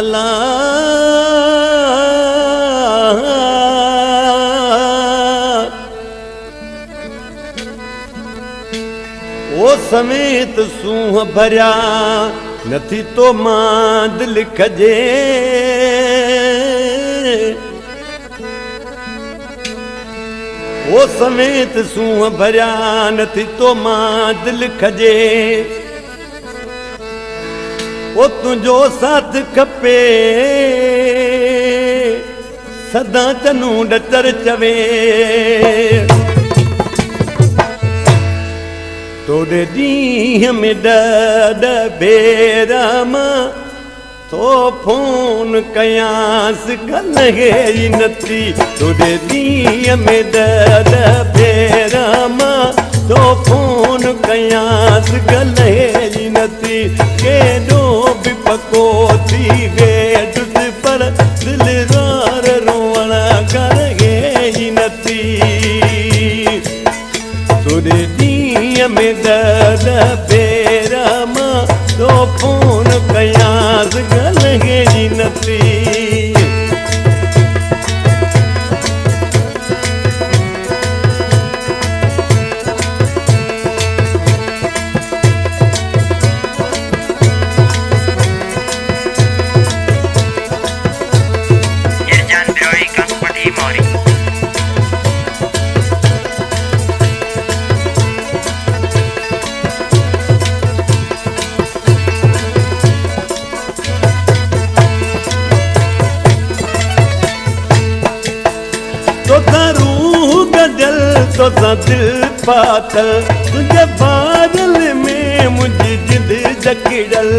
ओ समेत सूह भरिया नथी तो मां दिल खजे ओ समेत सूह भरिया नथी तो मां दिल खजे ओ तुझो साथ खपे सदा तनू डचर चवे तोड़े दीह में ड बेरा मां तो फोन कयांस गलगे नथी तोड़े दीह में ड बेरा मां तो फोन कयांस गलगे नथी केडो भी पको थी वेठ पर दिल रार रोवण करगे नथी तोड़े में दर्द बेरा मां तो फोन कयांस गलगे नथी तो दिल पातल तुझे बादल में मुझी जिद जकड़ल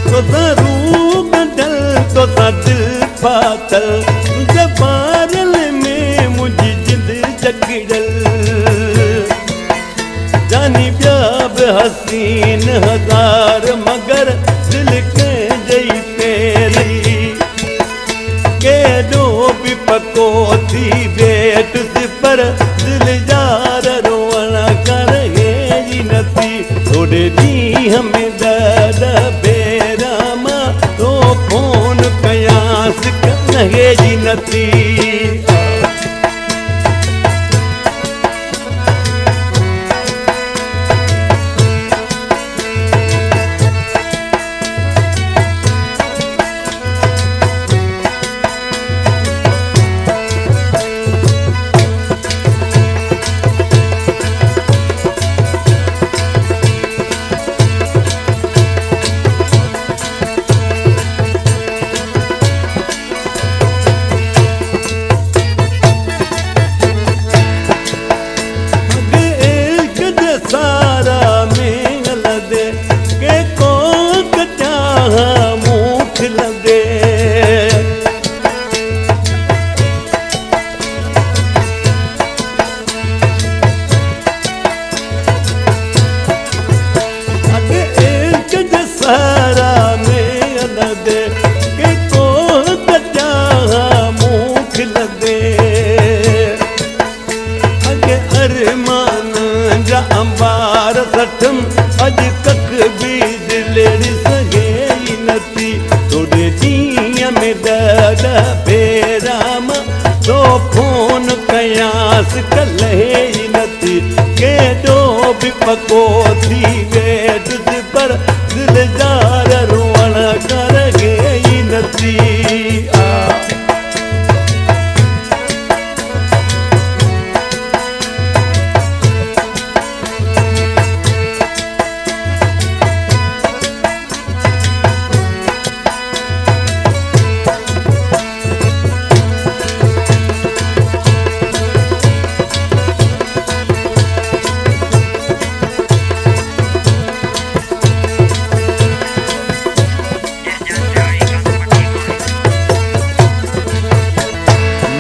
तो रूह बदल तो दिल पातल तुझे बादल में मुझी जिद जकड़ल जानी प्याब हसीन हजार मगर दिल के जई पेरी केडो भी पको थी बेट पर दिल जार रोवण करगे नथी थोड़े दी हमें दर्द बेरा मां तो फोन कयांस करगे नथी अज कख भी दिलेड़ी सगे नथी तोड़े दीह में दर्द बेरा मां तो फोन कयांस कलहे नथी केडो भी पको थी वेठ पर दिल जार रोवण करगे नथी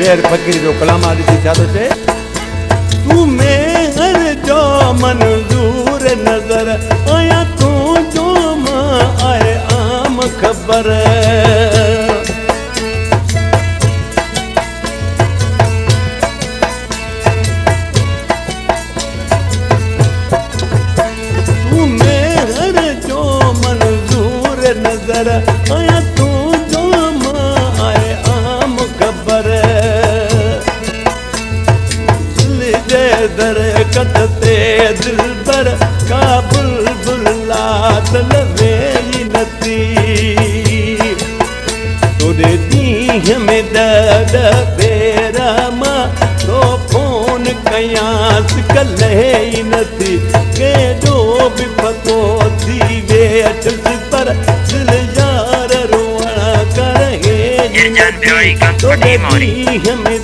मेर फकीर जो कलाम आदि छा तो चे तू मेहर जो मंजूर नजर आया तू जो मां आए आम खबर नज़र आया तू जो मां आहे आम ख़बर दिल जे दरकत ते दिलबर का बुलबुल लात लवेई नथी तोरे ॾींहं में ॾह भेरा मां तो फोन कयांसि कल्ह ई नथी केॾो बि पतो थी वेठुसि पर दिल यार रोअण करे तोरे ॾींहं में